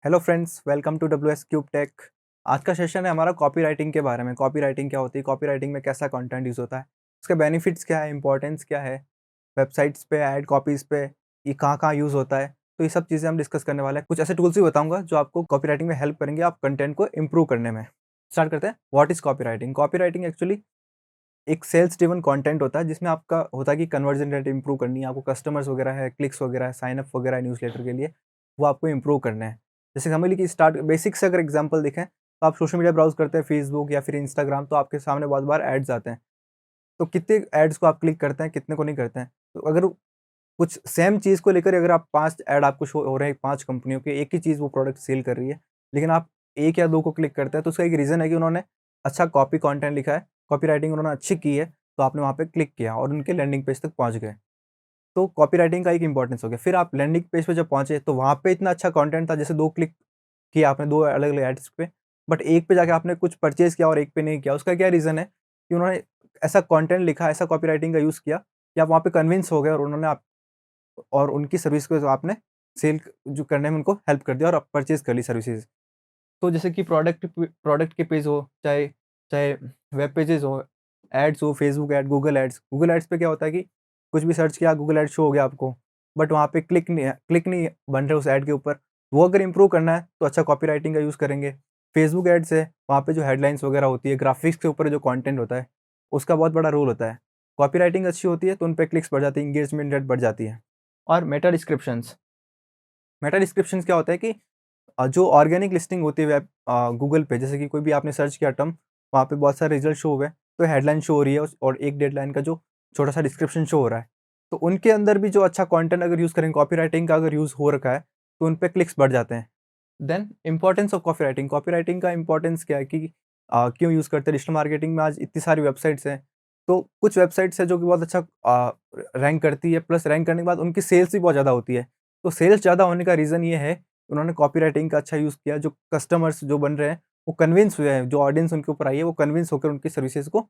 Hello friends, welcome to W S cube tech. आज का session है हमारा कॉपी राइटिंग के बारे में। कॉपी राइटिंग क्या होती है, कॉपी राइटिंग में कैसा कंटेंट यूज़ होता है, उसके बेनिफिट्स क्या है, इंपॉर्टेंस क्या है, वेबसाइट्स पे ऐड कॉपीज़ पे ये कहाँ-कहाँ यूज़ होता है। तो ये सब चीज़ें हम डिस्कस करने वाले हैं। कुछ ऐसे टूल्स भी बताऊँगा जो आपको कॉपी राइटिंग में हेल्प करेंगे आप कंटेंट को इम्प्रूव करने में। स्टार्ट करते हैं। What is copy writing? Copy writing actually एक सेल्स ड्रिवन कंटेंट होता है जिसमें आपका होता है कि कन्वर्जन रेट इम्प्रूव करनी है, आपको कस्टमर्स वगैरह है, क्लिक्स वगैरह है, साइन अप वगैरह है न्यूज़लेटर के लिए, वो आपको इम्प्रूव करने हैं। जैसे समझ लीजिए कि स्टार्ट बेसिक से अगर एग्जांपल देखें तो आप सोशल मीडिया ब्राउज़ करते हैं फेसबुक या फिर इंस्टाग्राम, तो आपके सामने बहुत बार एड्स आते हैं। तो कितने एड्स को आप क्लिक करते हैं, कितने को नहीं करते हैं। तो अगर कुछ सेम चीज़ को लेकर अगर आप 5 ऐड आपको शो हो रहे हैं 5 कंपनियों के, एक ही चीज़ वो प्रोडक्ट सेल कर रही है, लेकिन आप 1 या 2 को क्लिक करते हैं, तो उसका एक रीज़न है कि उन्होंने अच्छा कॉपी कंटेंट लिखा है, कॉपी राइटिंग उन्होंने अच्छी की है, तो आपने वहाँ पे क्लिक किया और उनके लैंडिंग पेज तक पहुँच गए। तो कॉपी राइटिंग का एक इम्पोर्टेंस हो गया। फिर आप लैंडिंग पेज पे जब पहुँचे, तो वहाँ पे इतना अच्छा कंटेंट था, जैसे 2 क्लिक किया आपने 2 अलग-अलग एड्स पे, बट एक पे जाके आपने कुछ परचेज़ किया और एक पे नहीं किया। उसका क्या रीज़न है कि उन्होंने ऐसा कंटेंट लिखा, ऐसा कॉपी राइटिंग का यूज़ किया कि आप वहाँ पे कन्विंस हो गए और उन्होंने आप और उनकी सर्विस को जो आपने सेल जो करने में उनको हेल्प कर दिया और आप परचेज़ कर ली सर्विसेज़। तो जैसे कि प्रोडक्ट के पेज हो, चाहे चाहे वेब पेजेज़ हो, एड्स हो, फेसबुक ऐड, गूगल एड्स पे क्या होता है कि कुछ भी सर्च किया, गूगल एड्स शो हो गया आपको, बट वहाँ पे क्लिक नहीं बन रहे उस ऐड के ऊपर। वो अगर इम्प्रूव करना है, तो अच्छा कॉपी राइटिंग का यूज़ करेंगे। फेसबुक एड्स है, वहाँ पे जो हेडलाइन्स वगैरह होती है, ग्राफ़िक्स के ऊपर जो कंटेंट होता है, उसका बहुत बड़ा रोल होता है। कॉपी राइटिंग अच्छी होती है, तो उन पे क्लिक्स बढ़ जाती है, एंगेजमेंट रेट बढ़ जाती है। और मेटा डिस्क्रिप्शंस क्या होता है कि जो ऑर्गेनिक लिस्टिंग होती है गूगल पे, जैसे कि कोई भी आपने सर्च किया टर्म, वहाँ पे बहुत सारे रिजल्ट शो हुए, तो हेडलाइन शो हो रही है और एक डेडलाइन का जो छोटा-सा डिस्क्रिप्शन शो हो रहा है। तो उनके अंदर भी जो अच्छा कंटेंट अगर यूज़ करेंगे, कॉपी राइटिंग का अगर यूज़ हो रखा है, तो उन पे क्लिक्स बढ़ जाते हैं। Then importance of copy writing का इम्पोर्टेंस क्या है कि क्यों यूज़ करते हैं? डिजिटल मार्केटिंग में आज इतनी सारी वेबसाइट्स हैं, तो कुछ वेबसाइट्स हैं जो कि बहुत अच्छा रैंक करती है, प्लस रैंक करने के बाद उनकी सेल्स भी बहुत ज़्यादा होती है। तो सेल्स ज़्यादा होने का रीज़न ये है, उन्होंने कॉपी राइटिंग का अच्छा यूज़ किया, जो कस्टमर्स जो बन रहे हैं, वो कन्विंस हुए हैं, जो ऑडियंस उनके ऊपर आई है, वो कन्विंस होकर उनकी सर्विसेज़ को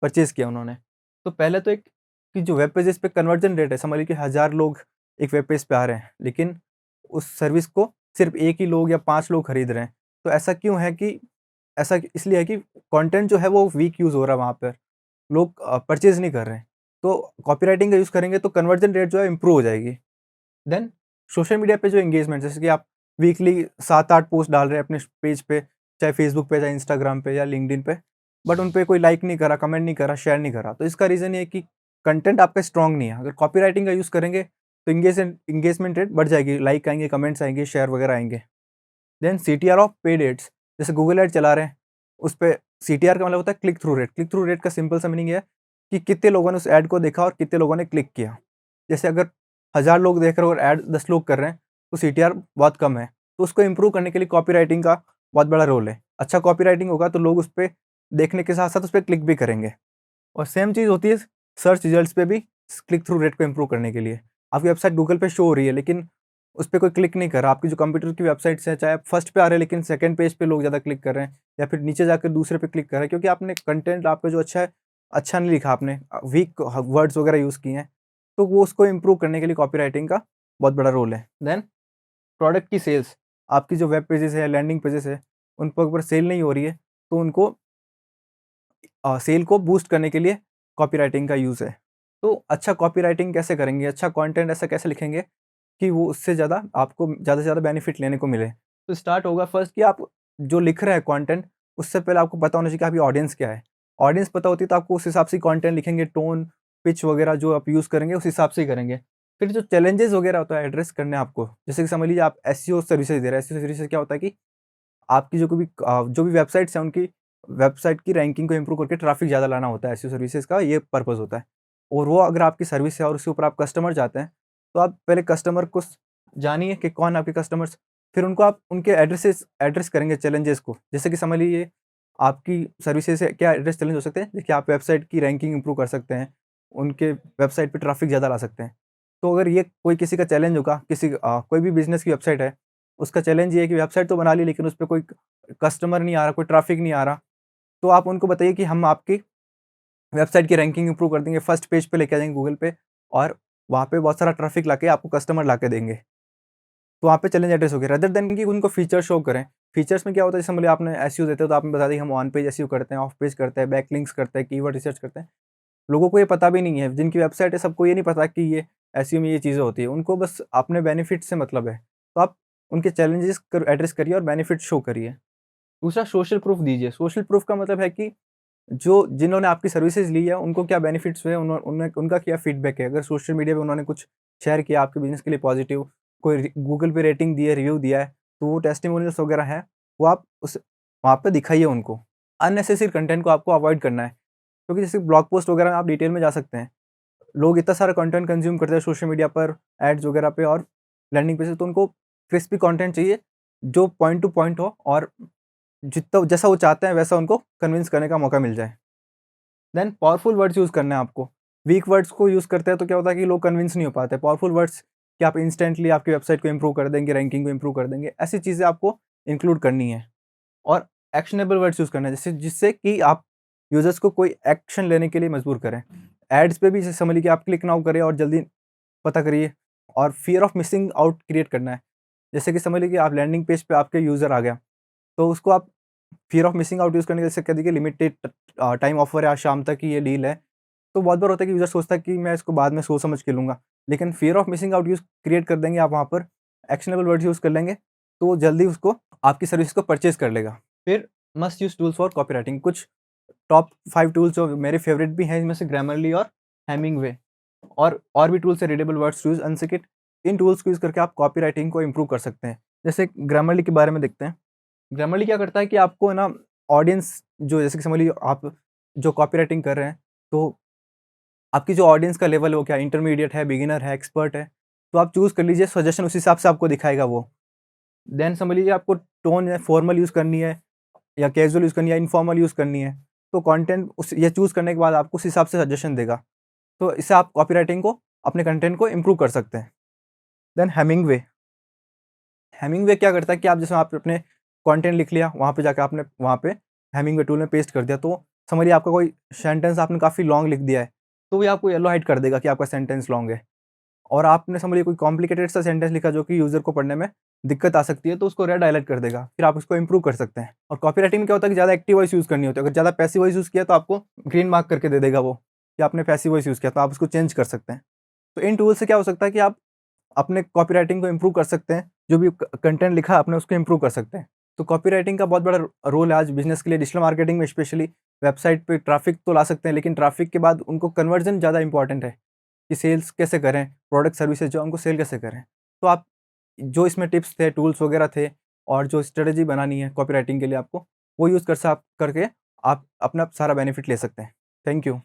परचेज़ किया उन्होंने। तो पहले तो एक कि जो वेब पेजेज़ पे कन्वर्जन रेट है, समझ लीजिए कि 1000 लोग एक वेब पेज पे आ रहे हैं, लेकिन उस सर्विस को सिर्फ़ 1 ही लोग या 5 लोग खरीद रहे हैं। तो ऐसा क्यों है कि ऐसा इसलिए है कि कंटेंट जो है वो वीक यूज़ हो रहा है वहाँ पर, लोग परचेज़ नहीं कर रहे हैं। तो कॉपीराइटिंग का यूज़ करेंगे तो कन्वर्जन रेट जो है इम्प्रूव हो जाएगी। देन सोशल मीडिया पे जो एंगेजमेंट, जैसे कि आप वीकली 7-8 पोस्ट डाल रहे हैं अपने पेज पे, चाहे फेसबुक पे, चाहे इंस्टाग्राम पे या लिंक्डइन पे, बट उन पे कोई लाइक नहीं करा, कमेंट नहीं करा, शेयर नहीं करा। तो इसका रीज़न ये है कि कंटेंट आपका स्ट्रॉन्ग नहीं है। अगर कॉपीराइटिंग का यूज़ करेंगे तो एंगेजमेंट रेट बढ़ जाएगी, लाइक आएँगे, कमेंट्स आएँगे, शेयर वगैरह आएँगे। Then CTR of paid ads, जैसे गूगल ऐड चला रहे हैं, उस पे सीटीआर का मतलब होता है click through rate. Click through rate का सिंपल सा मीनिंग ये है कि कितने लोगों ने उस ऐड को देखा और कितने लोगों ने क्लिक किया। जैसे अगर 1000 लोग देख रहे हो और ऐड 10 लोग कर रहे हैं, तो सीटीआर बहुत कम है। तो उसको इम्प्रूव करने के लिए कॉपीराइटिंग का बहुत बड़ा रोल है। अच्छा कॉपीराइटिंग होगा तो लोग उस पे देखने के साथ-साथ उस पे क्लिक भी करेंगे। और सेम चीज़ होती है सर्च रिजल्ट्स पे भी, क्लिक थ्रू रेट को इम्प्रूव करने के लिए। आपकी वेबसाइट गूगल पे शो हो रही है, लेकिन उस पे कोई क्लिक नहीं कर रहा। आपकी जो कंप्यूटर की वेबसाइट्स हैं, चाहे आप फर्स्ट पे आ रहे हैं लेकिन सेकंड पेज पे लोग ज़्यादा क्लिक कर रहे हैं, या फिर नीचे जाकर दूसरे पे क्लिक कर रहे हैं, क्योंकि आपने कंटेंट आपका जो अच्छा है, अच्छा नहीं लिखा आपने, वीक वर्ड्स वगैरह यूज़ किए हैं। तो वो उसको इम्प्रूव करने के लिए कॉपीराइटिंग का बहुत बड़ा रोल है। देन प्रोडक्ट की सेल्स, आपकी जो वेब पेजेज़ है, लैंडिंग पेजेज़ है, उन पर अगर सेल नहीं हो रही है, तो उनको सेल को बूस्ट करने के लिए कॉपीराइटिंग का यूज़ है। तो अच्छा कॉपीराइटिंग कैसे करेंगे? अच्छा कंटेंट ऐसा कैसे लिखेंगे कि वो उससे ज़्यादा आपको ज़्यादा से ज़्यादा बेनिफिट लेने को मिले? तो स्टार्ट होगा फर्स्ट कि आप जो लिख रहे हैं कंटेंट, उससे पहले आपको पता होना चाहिए कि आपकी ऑडियंस क्या है। ऑडियंस पता होती है तो आपको उस हिसाब से कंटेंट लिखेंगे, टोन, पिच वगैरह जो आप यूज़ करेंगे उस हिसाब से ही करेंगे। फिर जो चैलेंजेज़ वगैरह होता है एड्रेस करने हैं आपको, जैसे कि समझ लीजिए आप एसईओ सर्विसेज़ दे रहे हैं। एसईओ सर्विसेज़ क्या होता है कि आपकी जो भी वेबसाइट्स हैं, उनकी वेबसाइट की रैंकिंग को इम्प्रूव करके ट्रैफिक ज़्यादा लाना होता है, एसईओ सर्विसेज़ का ये पर्पज़ होता है। और वो अगर आपकी सर्विस है और उसके ऊपर आप कस्टमर चाहते हैं, तो आप पहले कस्टमर को जानिए कि कौन आपके कस्टमर्स, फिर उनको आप उनके एड्रेस करेंगे चैलेंजेस को। जैसे कि समझ लीजिए आपकी सर्विसेज से क्या एड्रेस चैलेंज हो सकते हैं, देखिए आप वेबसाइट की रैंकिंग इम्प्रूव कर सकते हैं, उनके वेबसाइट पे ट्रैफिक ज़्यादा ला सकते हैं। तो अगर ये कोई किसी का चैलेंज होगा, कोई भी बिज़नेस की वेबसाइट है, उसका चैलेंज ये है कि वेबसाइट तो बना ली लेकिन उसपे कोई कस्टमर नहीं आ रहा, कोई ट्रैफिक नहीं आ रहा, तो आप उनको बताइए कि हम आपकी वेबसाइट की रैंकिंग इम्प्रूव कर देंगे, फर्स्ट पेज पे लेके आ जाएँगे गूगल पे, और वहाँ पे बहुत सारा ट्रैफिक लाके आपको कस्टमर लाके देंगे। तो वहाँ पे चैलेंज एड्रेस हो गया, रदर देन कि उनको फीचर शो करें। फीचर्स में क्या होता है, जैसे मान लीजिए आपने एसईओ देते हो तो आपने बता दी हम ऑन पेज एसईओ करते हैं, ऑफ पेज करते हैं, बैकलिंक्स करते हैं, कीवर्ड रिसर्च करते हैं। लोगों को ये पता भी नहीं है, जिनकी वेबसाइट है सबको ये नहीं पता कि ये एसईओ में ये चीज़ें होती है, उनको बस अपने बेनिफिट से मतलब है। तो आप उनके चैलेंजेस एड्रेस करिए और बेनिफिट शो करिए। दूसरा सोशल प्रूफ दीजिए। सोशल प्रूफ का मतलब है कि जो जिन्होंने आपकी सर्विसेज़ ली है, उनको क्या बेनिफिट्स हुए, उनका क्या फीडबैक है। अगर सोशल मीडिया पे उन्होंने कुछ शेयर किया आपके बिज़नेस के लिए पॉज़िटिव, कोई गूगल पे रेटिंग दी है, रिव्यू दिया है, तो वो टेस्टिमोनियल्स वगैरह हैं, वो आप उस वहाँ पे दिखाइए उनको। अननेसेसरी कंटेंट को आपको अवॉइड करना है, क्योंकि जैसे ब्लॉग पोस्ट वगैरह में आप डिटेल में जा सकते हैं। लोग इतना सारा कंटेंट कंज़्यूम करते हैं सोशल मीडिया पर, एड्स वगैरह पे और लैंडिंग पेज पे, तो उनको क्रिस्पी कंटेंट चाहिए, जो पॉइंट टू पॉइंट हो और जितना जैसा वो चाहते हैं वैसा उनको कन्विंस करने का मौका मिल जाए। देन पावरफुल वर्ड्स यूज़ करने हैं आपको। वीक वर्ड्स को यूज़ करते हैं तो क्या होता है कि लोग कन्विंस नहीं हो पाते। पावरफुल वर्ड्स कि आप इंस्टेंटली आपकी वेबसाइट को इंप्रूव कर देंगे, रैंकिंग को इंप्रूव कर देंगे, ऐसी चीज़ें आपको इंक्लूड करनी है। और एक्शनेबल वर्ड्स यूज़ करना है, जिससे कि आप यूज़र्स को कोई एक्शन लेने के लिए मजबूर करें। एड्स पे भी जैसे समझ लीजिए आप क्लिक नाउ करें और जल्दी पता करिए, और fear of missing out create करना है। जैसे कि समझ लीजिए आप लैंडिंग पेज पे आपके यूज़र आ गया, तो उसको आप fear of missing out use करने के जैसे कह दीजिए लिमिटेड टाइम ऑफर है, आज शाम तक की ये डील है। तो बहुत बार होता है कि यूज़र सोचता है कि मैं इसको बाद में सोच समझ के लूँगा। लेकिन fear of missing out use create कर देंगे आप वहाँ पर, एक्शनेबल वर्ड्स यूज़ कर लेंगे, तो वो जल्दी उसको आपकी सर्विस को परचेज़ कर लेगा। फिर must use tools for copywriting. कुछ टॉप 5 टूल्स जो मेरे फ़ेवरेट भी हैं, इनमें से ग्रामरली और हेमिंगवे, और भी टूल्स हैं, रीडेबल वर्ड्स टूल्स, अनसिकिट। इन टूल्स को यूज़ करके आप कॉपीराइटिंग को इम्प्रूव कर सकते हैं। जैसे ग्रामरली के बारे में देखते हैं। ग्रामरली क्या करता है कि आपको है ना, ऑडियंस जो जैसे कि समझ लीजिए आप जो कॉपीराइटिंग कर रहे हैं, तो आपकी जो ऑडियंस का लेवल है वो क्या इंटरमीडिएट है, बिगिनर है, एक्सपर्ट है, तो आप चूज़ कर लीजिए, सजेशन उस हिसाब से आपको दिखाएगा वो। देन समझ लीजिए आपको टोन है फॉर्मल यूज़ करनी है या कैजुअल यूज़ करनी है या इनफॉर्मल यूज़ करनी है, तो कंटेंट उस ये चूज़ करने के बाद आपको उस हिसाब से सजेशन देगा। तो इससे आप कॉपीराइटिंग को, अपने कंटेंट को इम्प्रूव कर सकते हैं। Then Hemingway. हेमिंगवे क्या करता है कि आप जैसे आप अपने कंटेंट लिख लिया, वहाँ पे जाके आपने वहाँ पे हेमिंगवे टूल में पेस्ट कर दिया, तो समझिए आपका कोई सेंटेंस आपने काफ़ी लॉन्ग लिख दिया है, तो ये आपको येलो हाइड कर देगा कि आपका सेंटेंस लॉन्ग है। और आपने समझिए कोई कॉम्प्लिकेटेड सा सेंटेंस लिखा जो कि यूज़र को पढ़ने में दिक्कत आ सकती है, तो उसको रेड हाइलाइट कर देगा, फिर आप उसको इम्प्रूव कर सकते हैं। और कॉपीराइटिंग में क्या होता है कि ज़्यादा एक्टिव वॉइस यूज़ करनी होती है, अगर ज़्यादा पैसिव वॉइस यूज़ किया तो आपको ग्रीन मार्क करके दे देगा वो, कि आपने पैसिव वॉइस यूज़ किया, तो आप उसको चेंज कर सकते हैं। तो इन टूल से क्या हो सकता है कि आप अपने कॉपीराइटिंग को इम्प्रूव कर सकते हैं, जो भी कंटेंट लिखा है आपने उसको इम्प्रूव कर सकते हैं। तो कॉपीराइटिंग का बहुत बड़ा रोल है आज बिज़नेस के लिए, डिजिटल मार्केटिंग में स्पेशली। वेबसाइट पे ट्रैफ़िक तो ला सकते हैं, लेकिन ट्रैफ़िक के बाद उनको कन्वर्जन ज़्यादा इम्पोर्टेंट है, कि सेल्स कैसे करें, प्रोडक्ट सर्विसेज़ जो है उनको सेल कैसे करें। तो आप जो इसमें टिप्स थे, टूल्स वगैरह थे, और जो स्ट्रैटेजी बनानी है कॉपीराइटिंग के लिए आपको, वो यूज़ करके आप अपना सारा बेनिफिट ले सकते हैं। Thank you.